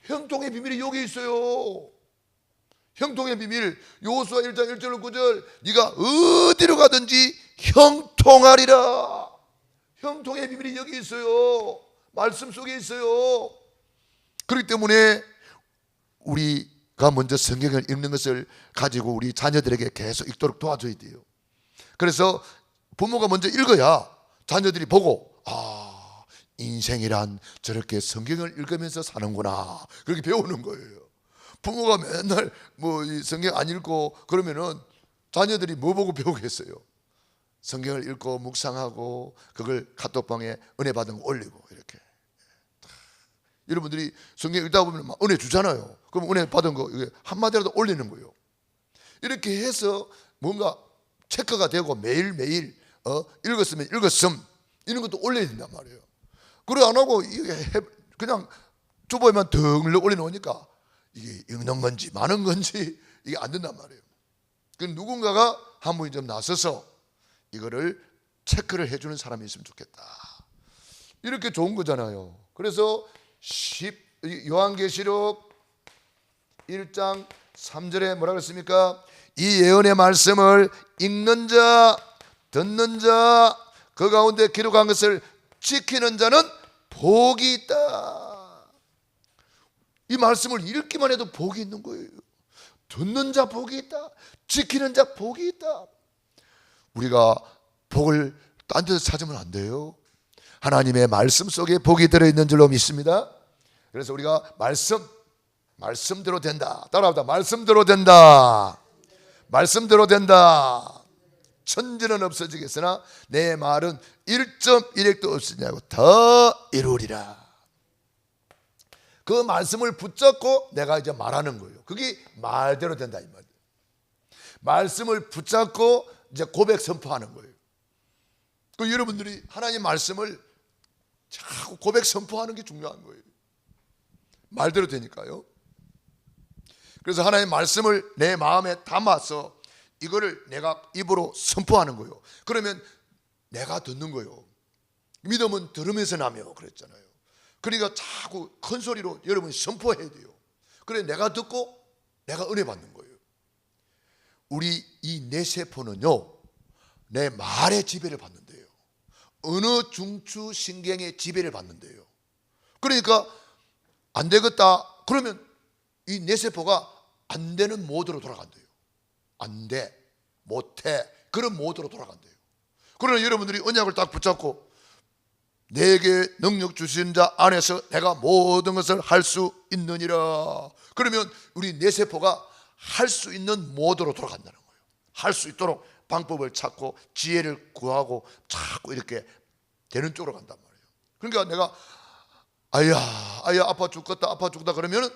형통의 비밀이 여기 있어요. 형통의 비밀, 여호수아 1장 1절 9절 네가 어디로 가든지 형통하리라. 형통의 비밀이 여기 있어요. 말씀 속에 있어요. 그렇기 때문에 우리가 먼저 성경을 읽는 것을 가지고 우리 자녀들에게 계속 읽도록 도와줘야 돼요. 그래서 부모가 먼저 읽어야 자녀들이 보고, 인생이란 저렇게 성경을 읽으면서 사는구나, 그렇게 배우는 거예요. 부모가 맨날 뭐 성경 안 읽고 그러면은 자녀들이 뭐 보고 배우겠어요? 성경을 읽고 묵상하고 그걸 카톡방에 은혜 받은 거 올리고 이렇게. 여러분들이 성경 읽다 보면 막 은혜 주잖아요. 그럼 은혜 받은 거 한마디라도 올리는 거예요. 이렇게 해서 뭔가 체크가 되고 매일매일 읽었으면 읽었음 이런 것도 올려야 된단 말이에요. 그래 안 하고 그냥 주보에만 덩 올려놓으니까 이게 읽는 건지 많은 건지 이게 안 된단 말이에요. 그 누군가가 한 분이 좀 나서서 이거를 체크를 해주는 사람이 있으면 좋겠다. 이렇게 좋은 거잖아요. 그래서 요한계시록 1장 3절에 뭐라고 했습니까? 이 예언의 말씀을 읽는 자, 듣는 자, 그 가운데 기록한 것을 지키는 자는 복이 있다. 이 말씀을 읽기만 해도 복이 있는 거예요. 듣는 자 복이 있다. 지키는 자 복이 있다. 우리가 복을 딴 데서 찾으면 안 돼요. 하나님의 말씀 속에 복이 들어있는 줄로 믿습니다. 그래서 우리가 말씀대로 된다. 따라합니다. 말씀대로 된다. 말씀대로 된다. 천지는 없어지겠으나 내 말은 1.1핵도 없으냐고 더 이루리라. 그 말씀을 붙잡고 내가 이제 말하는 거예요. 그게 말대로 된다 이 말이에요. 말씀을 붙잡고 이제 고백 선포하는 거예요. 그 여러분들이 하나님 말씀을 자꾸 고백 선포하는 게 중요한 거예요. 말대로 되니까요. 그래서 하나님의 말씀을 내 마음에 담아서 이거를 내가 입으로 선포하는 거예요. 그러면 내가 듣는 거예요. 믿음은 들으면서 나며 그랬잖아요. 그러니까 자꾸 큰 소리로 여러분이 선포해야 돼요. 그래 내가 듣고 내가 은혜 받는 거예요. 우리 이 뇌세포는요, 내 말의 지배를 받는데요. 어느 중추 신경의 지배를 받는데요. 그러니까 안 되겠다 그러면 이 뇌세포가 안 되는 모드로 돌아간대요. 안 돼, 못해, 그런 모드로 돌아간대요. 그러나 여러분들이 언약을 딱 붙잡고 내게 능력 주신 자 안에서 내가 모든 것을 할 수 있느니라, 그러면 우리 뇌세포가 할 수 있는 모드로 돌아간다는 거예요. 할 수 있도록 방법을 찾고 지혜를 구하고 자꾸 이렇게 되는 쪽으로 간단 말이에요. 그러니까 내가 아야 아파 죽겠다 아파 죽다 그러면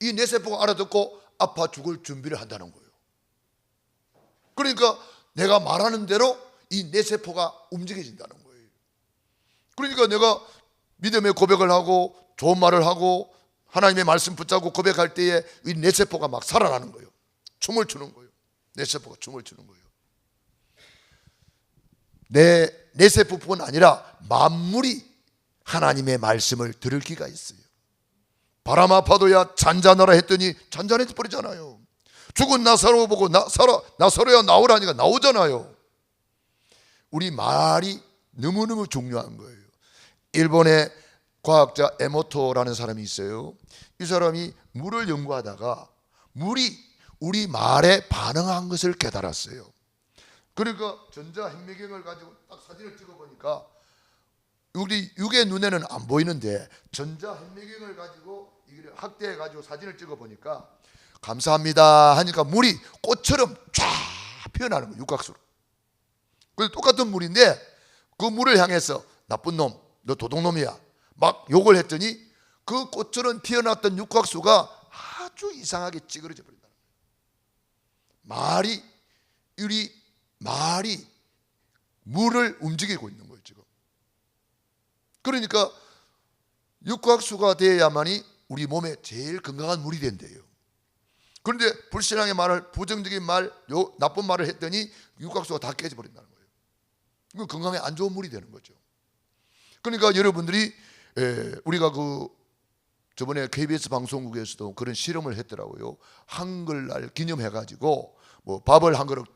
이 뇌세포가 알아듣고 아파 죽을 준비를 한다는 거예요. 그러니까 내가 말하는 대로 이 뇌세포가 움직여진다는 거예요. 그러니까 내가 믿음의 고백을 하고 좋은 말을 하고 하나님의 말씀 붙잡고 고백할 때에 이 뇌세포가 막 살아나는 거예요. 춤을 추는 거예요. 뇌세포가 춤을 추는 거예요. 내 뇌세포뿐 아니라 만물이 하나님의 말씀을 들을 기가 있어요. 바람 아파도야 잔잔하라 했더니 잔잔해 버리잖아요. 죽은 나사로 보고 나사로야 나오라니까 나오잖아요. 우리 말이 너무너무 중요한 거예요. 일본의 과학자 에모토라는 사람이 있어요. 이 사람이 물을 연구하다가 물이 우리 말에 반응한 것을 깨달았어요. 그러니까 전자현미경을 가지고 딱 사진을 찍어보니까 우리 육의 눈에는 안 보이는데 전자현미경을 가지고 이걸 확대해가지고 사진을 찍어보니까 감사합니다 하니까 물이 꽃처럼 쫙 피어나는 거예요. 육각수로. 그래서 똑같은 물인데 그 물을 향해서 나쁜 놈, 너 도둑놈이야 막 욕을 했더니 그 꽃처럼 피어났던 육각수가 아주 이상하게 찌그러져 버린다는 거예요. 말이 물을 움직이고 있는 거예요 지금. 그러니까 육각수가 돼야만이 우리 몸에 제일 건강한 물이 된대요. 그런데 불신앙의 말을, 부정적인 말, 나쁜 말을 했더니 육각수가 다 깨져버린다는 거예요. 이거 건강에 안 좋은 물이 되는 거죠. 그러니까 여러분들이 우리가 저번에 KBS 방송국에서도 그런 실험을 했더라고요. 한글날 기념해가지고 뭐 밥을 한 그릇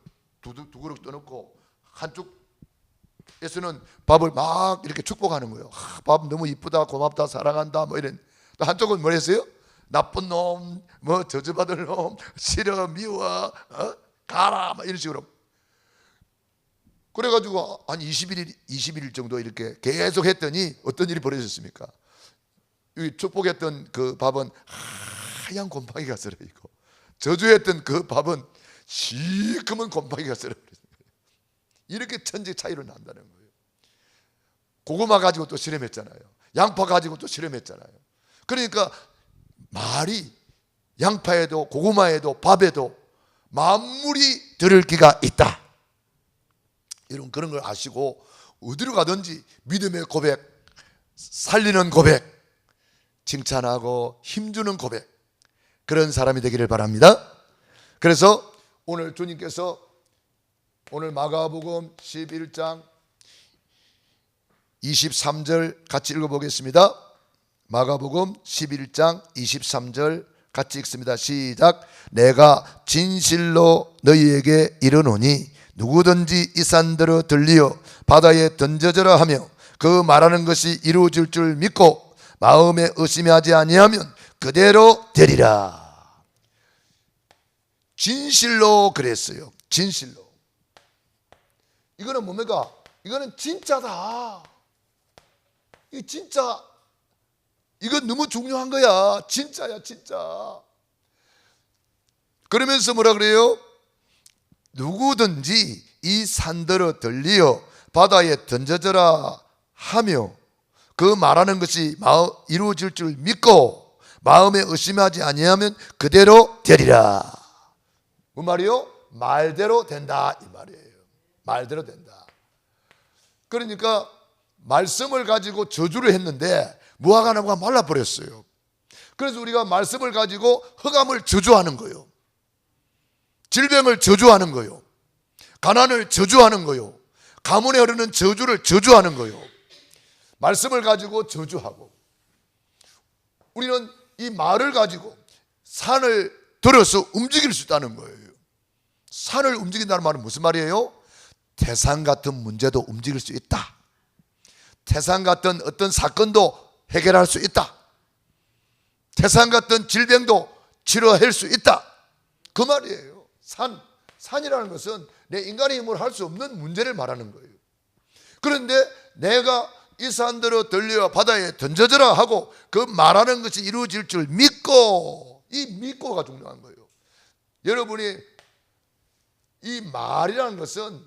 두 그릇 떠놓고 한쪽에서는 밥을 막 이렇게 축복하는 거예요. 밥 너무 이쁘다, 고맙다, 사랑한다 뭐 이런. 또 한쪽은 뭐 했어요? 나쁜 놈, 뭐 저주받을 놈, 싫어, 미워, 가라 막 이런 식으로. 그래가지고 한 20일 정도 이렇게 계속 했더니 어떤 일이 벌어졌습니까? 여기 축복했던 그 밥은 하얀 곰팡이가 썰어있고 저주했던 그 밥은 시커먼 곰팡이가 썰어버렸어요. 이렇게 천지 차이로 난다는 거예요. 고구마 가지고 또 실험했잖아요. 양파 가지고 또 실험했잖아요. 그러니까 말이 양파에도 고구마에도 밥에도 만물이 들을 기가 있다. 이런 그런 걸 아시고 어디로 가든지 믿음의 고백, 살리는 고백, 칭찬하고 힘주는 고백, 그런 사람이 되기를 바랍니다. 그래서 오늘 주님께서 오늘 마가복음 11장 23절 같이 읽어보겠습니다. 마가복음 11장 23절 같이 읽습니다. 시작. 내가 진실로 너희에게 이르노니 누구든지 이 산들어 들리어 바다에 던져져라 하며 그 말하는 것이 이루어질 줄 믿고 마음에 의심하지 아니하면 그대로 되리라. 진실로 그랬어요. 진실로. 이거는 뭡니까? 이거는 진짜다. 이 진짜. 이건 너무 중요한 거야. 진짜야, 진짜. 그러면서 뭐라 그래요? 누구든지 이 산들어 들리어 바다에 던져져라 하며 그 말하는 것이 이루어질 줄 믿고 마음에 의심하지 아니하면 그대로 되리라. 그 말이요? 말대로 된다 이 말이에요. 말대로 된다. 그러니까 말씀을 가지고 저주를 했는데 무화과나무가 말라버렸어요. 그래서 우리가 말씀을 가지고 흑암을 저주하는 거예요. 질병을 저주하는 거예요. 가난을 저주하는 거예요. 가문에 흐르는 저주를 저주하는 거예요. 말씀을 가지고 저주하고, 우리는 이 말을 가지고 산을 들어서 움직일 수 있다는 거예요. 산을 움직인다는 말은 무슨 말이에요? 태산 같은 문제도 움직일 수 있다. 태산 같은 어떤 사건도 해결할 수 있다. 태산 같은 질병도 치료할 수 있다. 그 말이에요. 산이라는 것은 내 인간의 힘으로 할 수 없는 문제를 말하는 거예요. 그런데 내가 이 산들어 들려 바다에 던져져라 하고 그 말하는 것이 이루어질 줄 믿고, 이 믿고가 중요한 거예요. 여러분이 이 말이라는 것은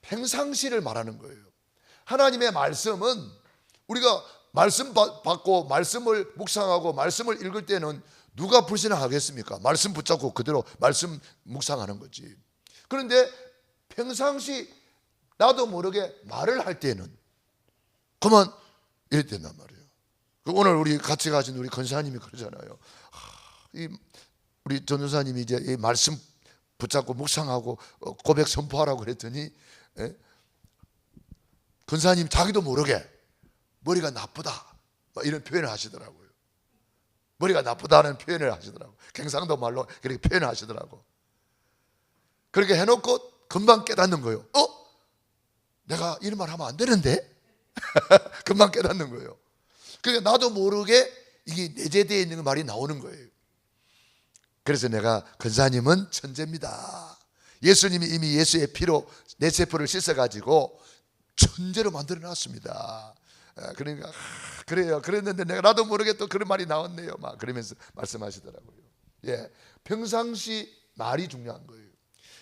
평상시를 말하는 거예요. 하나님의 말씀은 우리가 말씀 받고 말씀을 묵상하고 말씀을 읽을 때는 누가 불신하겠습니까? 말씀 붙잡고 그대로 말씀 묵상하는 거지. 그런데 평상시 나도 모르게 말을 할 때는 그만 이랬단 말이에요. 오늘 우리 같이 가신 우리 권사님이 그러잖아요. 우리 전도사님이 이제 이 말씀 붙잡고 묵상하고 고백 선포하라고 그랬더니 권사님 자기도 모르게 머리가 나쁘다 이런 표현을 하시더라고요. 머리가 나쁘다는 표현을 하시더라고요. 경상도 말로 그렇게 표현을 하시더라고요. 그렇게 해놓고 금방 깨닫는 거예요. 내가 이런 말 하면 안 되는데? 금방 깨닫는 거예요. 그러니까 나도 모르게 이게 내재되어 있는 말이 나오는 거예요. 그래서 내가 권사님은 천재입니다. 예수님이 이미 예수의 피로 내 세포를 씻어가지고 천재로 만들어 놨습니다. 그러니까 그래요. 그랬는데 내가 나도 모르게 또 그런 말이 나왔네요. 막 그러면서 말씀하시더라고요. 예, 평상시 말이 중요한 거예요.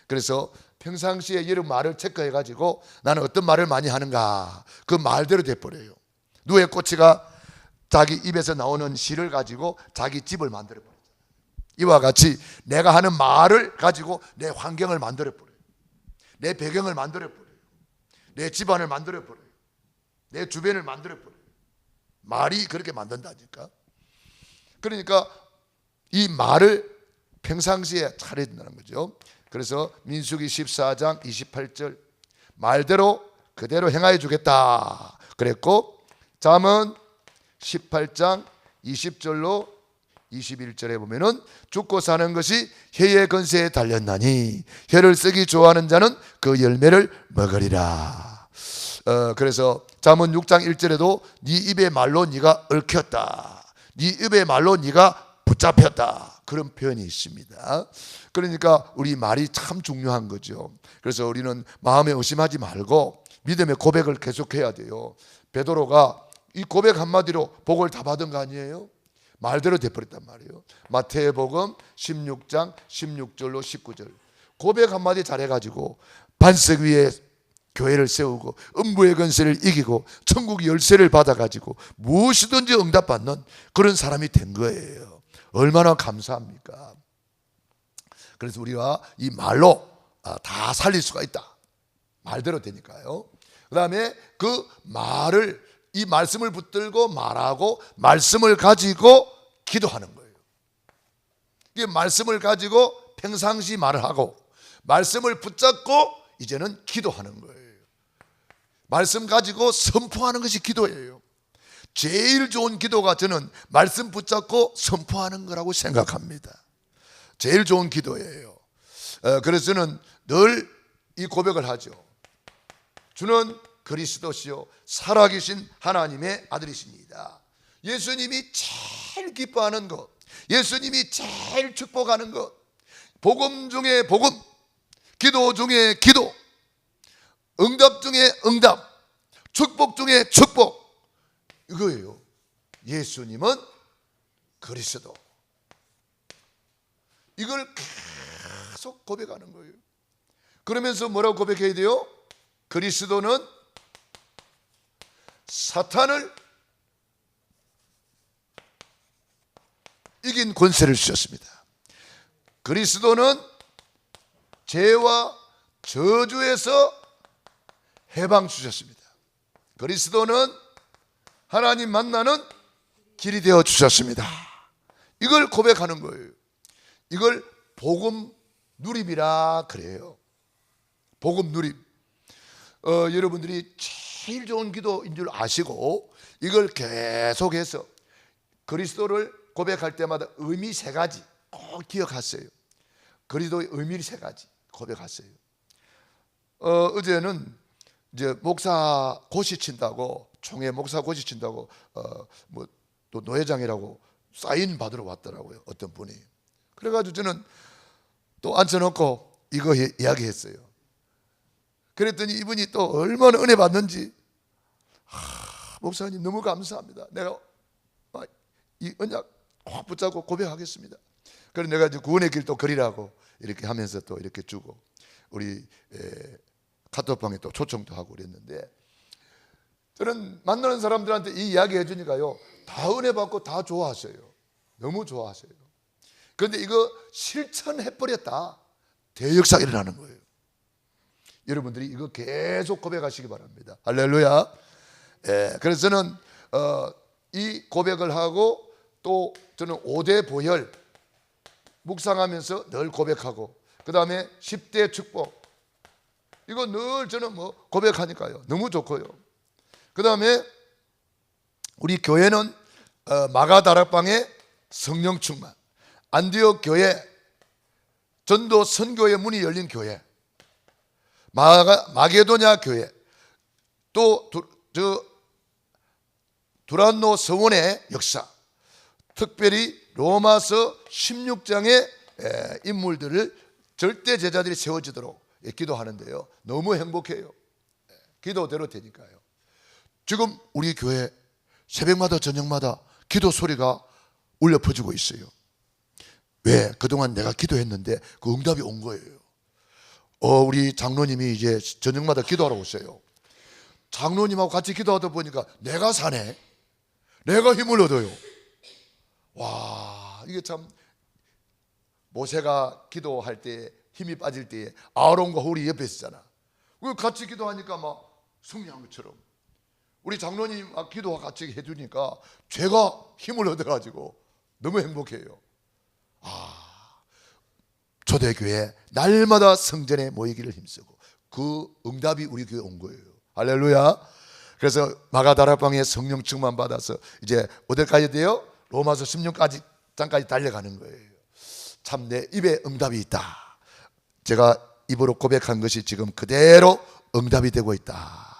그래서 평상시에 여러 말을 체크해가지고 나는 어떤 말을 많이 하는가 그 말대로 돼버려요. 누에 꼬치가 자기 입에서 나오는 시를 가지고 자기 집을 만들어버려요. 이와 같이 내가 하는 말을 가지고 내 환경을 만들어버려요. 내 배경을 만들어버려요. 내 집안을 만들어버려요. 내 주변을 만들어버려요. 말이 그렇게 만든다니까. 그러니까 이 말을 평상시에 차려야 된다는 거죠. 그래서 민수기 14장 28절 말대로 그대로 행하여 주겠다 그랬고, 잠언 18장 20절로 21절에 보면은 죽고 사는 것이 혀의 건세에 달렸나니 혀를 쓰기 좋아하는 자는 그 열매를 먹으리라. 그래서 잠언 6장 1절에도 네 입의 말로 네가 얽혔다, 네 입의 말로 네가 붙잡혔다, 그런 표현이 있습니다. 그러니까 우리 말이 참 중요한 거죠. 그래서 우리는 마음에 의심하지 말고 믿음의 고백을 계속해야 돼요. 베드로가 이 고백 한마디로 복을 다 받은 거 아니에요? 말대로 돼버렸단 말이에요. 마태복음 16장 16절로 19절 고백 한마디 잘해가지고 반석 위에 교회를 세우고 음부의 건세를 이기고 천국 열쇠를 받아가지고 무엇이든지 응답받는 그런 사람이 된 거예요. 얼마나 감사합니까? 그래서 우리가 이 말로 다 살릴 수가 있다. 말대로 되니까요. 그 다음에 그 말을, 이 말씀을 붙들고 말하고 말씀을 가지고 기도하는 거예요. 이 말씀을 가지고 평상시 말을 하고 말씀을 붙잡고 이제는 기도하는 거예요. 말씀 가지고 선포하는 것이 기도예요. 제일 좋은 기도가 저는 말씀 붙잡고 선포하는 거라고 생각합니다. 제일 좋은 기도예요. 그래서 저는 늘 이 고백을 하죠. 주는 그리스도시요 살아계신 하나님의 아들이십니다. 예수님이 제일 기뻐하는 것, 예수님이 제일 축복하는 것, 복음 중에 복음, 기도 중에 기도, 응답 중에 응답, 축복 중에 축복, 이거예요. 예수님은 그리스도. 이걸 계속 고백하는 거예요. 그러면서 뭐라고 고백해야 돼요? 그리스도는 사탄을 이긴 권세를 주셨습니다. 그리스도는 죄와 저주에서 해방 주셨습니다. 그리스도는 하나님 만나는 길이 되어 주셨습니다. 이걸 고백하는 거예요. 이걸 복음 누림이라 그래요. 복음 누림. 여러분들이 제일 좋은 기도인 줄 아시고 이걸 계속해서 그리스도를 고백할 때마다 의미 세 가지 꼭 기억하세요. 그리스도의 의미 세 가지 고백하세요. 어제는 이제 목사 고시 친다고, 총회 목사 고시 친다고 뭐 또 노회장이라고 사인 받으러 왔더라고요, 어떤 분이. 그래가지고 저는 또 앉혀놓고 이거 이야기했어요. 그랬더니 이분이 또 얼마나 은혜 받는지, 목사님 너무 감사합니다. 내가 이 언약 꼭 붙잡고 고백하겠습니다. 그래서 내가 이제 구원의 길 또 그리라고 이렇게 하면서 또 이렇게 주고, 우리 카톡방에 또 초청도 하고 그랬는데, 저는 만나는 사람들한테 이 이야기 해주니까요, 다 은혜 받고 다 좋아하셔요. 너무 좋아하셔요. 그런데 이거 실천해버렸다, 대역사가 일어나는 거예요. 여러분들이 이거 계속 고백하시기 바랍니다. 할렐루야. 그래서 저는 이 고백을 하고, 또 저는 5대 보혈 묵상하면서 늘 고백하고, 그 다음에 10대 축복, 이거 늘 저는 뭐 고백하니까요, 너무 좋고요. 그 다음에 우리 교회는 마가다락방의 성령 충만, 안디옥 교회 전도 선교의 문이 열린 교회, 마게도냐 교회, 또 두란노 서원의 역사, 특별히 로마서 16장의 인물들을 절대 제자들이 세워지도록 기도하는데요, 너무 행복해요. 기도대로 되니까요. 지금 우리 교회 새벽마다 저녁마다 기도 소리가 울려 퍼지고 있어요. 왜? 그동안 내가 기도했는데 그 응답이 온 거예요. 우리 장로님이 이제 저녁마다 기도하러 오세요. 장로님하고 같이 기도하다 보니까 내가 사네, 내가 힘을 얻어요. 와, 이게 참, 모세가 기도할 때 힘이 빠질 때에 아론과 홀이 옆에 있었잖아. 같이 기도하니까 막 승리한 것처럼 우리 장로님 기도와 같이 해주니까 제가 힘을 얻어가지고 너무 행복해요. 초대교회 날마다 성전에 모이기를 힘쓰고 그 응답이 우리 교회에 온 거예요. 할렐루야. 그래서 마가다락방에 성령 충만 받아서 이제 어디까지 돼요? 로마서 16장까지 달려가는 거예요. 참 내 입에 응답이 있다. 제가 입으로 고백한 것이 지금 그대로 응답이 되고 있다.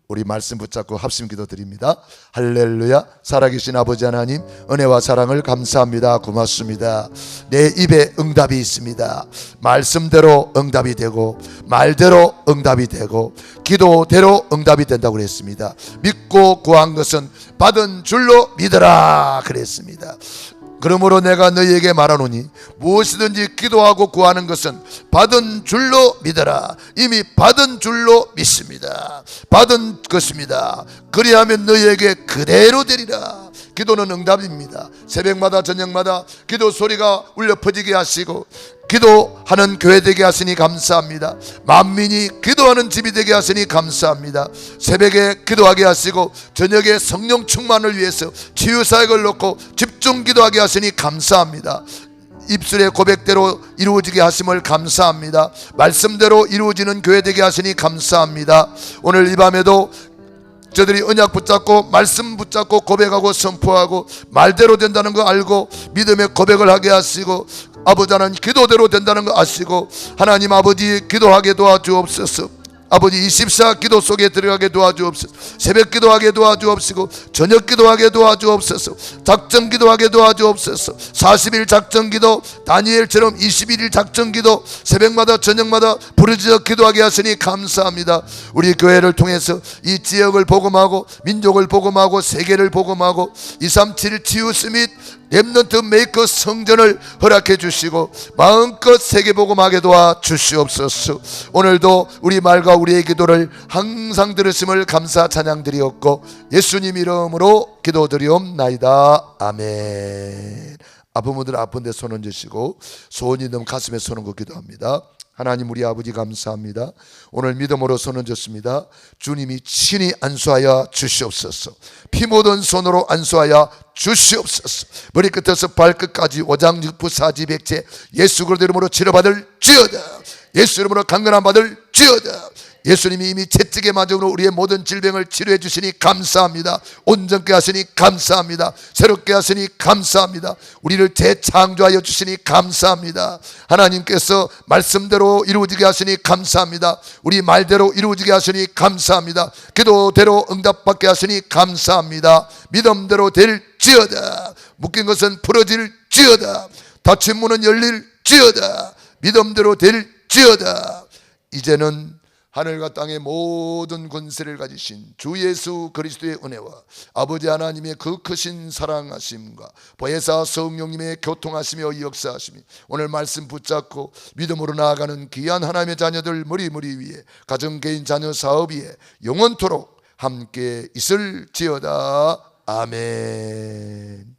우리 말씀 붙잡고 합심기도 드립니다. 할렐루야. 살아계신 아버지 하나님, 은혜와 사랑을 감사합니다. 고맙습니다. 내 입에 응답이 있습니다. 말씀대로 응답이 되고, 말대로 응답이 되고, 기도대로 응답이 된다고 그랬습니다. 믿고 구한 것은 받은 줄로 믿으라 그랬습니다. 그러므로 내가 너희에게 말하노니 무엇이든지 기도하고 구하는 것은 받은 줄로 믿어라. 이미 받은 줄로 믿습니다. 받은 것입니다. 그리하면 너희에게 그대로 되리라. 기도는 응답입니다. 새벽마다 저녁마다 기도 소리가 울려 퍼지게 하시고 기도하는 교회 되게 하시니 감사합니다. 만민이 기도하는 집이 되게 하시니 감사합니다. 새벽에 기도하게 하시고 저녁에 성령 충만을 위해서 치유사역을 놓고 집중 기도하게 하시니 감사합니다. 입술의 고백대로 이루어지게 하심을 감사합니다. 말씀대로 이루어지는 교회 되게 하시니 감사합니다. 오늘 이 밤에도 저들이 언약 붙잡고 말씀 붙잡고 고백하고 선포하고 말대로 된다는 거 알고 믿음의 고백을 하게 하시고, 아버지 하나님 기도대로 된다는 거 아시고, 하나님 아버지 기도하게 도와주옵소서. 아버지 24 기도 속에 들어가게 도와주옵소서. 새벽 기도하게 도와주옵시고 저녁 기도하게 도와주옵소서. 작정 기도하게 도와주옵소서. 40일 작정 기도, 다니엘처럼 21일 작정 기도, 새벽마다 저녁마다 부르짖어 기도하게 하시니 감사합니다. 우리 교회를 통해서 이 지역을 복음하고 민족을 복음하고 세계를 복음하고 237 치유스 및 렘넌트 메이커 성전을 허락해 주시고 마음껏 세계 복음하게 도와 주시옵소서. 오늘도 우리 말과 우리의 기도를 항상 들으심을 감사 찬양 드리옵고 예수님 이름으로 기도드리옵나이다. 아멘. 아픈 분들 아픈 데 손 얹으시고 소원이 넘 가슴에 손 얹고 기도합니다. 하나님 우리 아버지 감사합니다. 오늘 믿음으로 손을 졌습니다. 주님이 친히 안수하여 주시옵소서. 피 묻은 손으로 안수하여 주시옵소서. 머리끝에서 발끝까지 오장육부 사지백체 예수 그리스도 이름으로 치료받을지어다. 예수 이름으로 강건함 받을지어다. 예수님이 이미 채찍에 맞음으로 우리의 모든 질병을 치료해 주시니 감사합니다. 온전케 하시니 감사합니다. 새롭게 하시니 감사합니다. 우리를 재창조하여 주시니 감사합니다. 하나님께서 말씀대로 이루어지게 하시니 감사합니다. 우리 말대로 이루어지게 하시니 감사합니다. 기도대로 응답받게 하시니 감사합니다. 믿음대로 될지어다. 묶인 것은 풀어질지어다. 닫힌 문은 열릴지어다. 믿음대로 될지어다. 이제는 하늘과 땅의 모든 권세를 가지신 주 예수 그리스도의 은혜와 아버지 하나님의 그 크신 사랑하심과 보혜사 성령님의 교통하시며 역사하심이 오늘 말씀 붙잡고 믿음으로 나아가는 귀한 하나님의 자녀들 머리 위에 가정 개인 자녀 사업 위에 영원토록 함께 있을지어다. 아멘.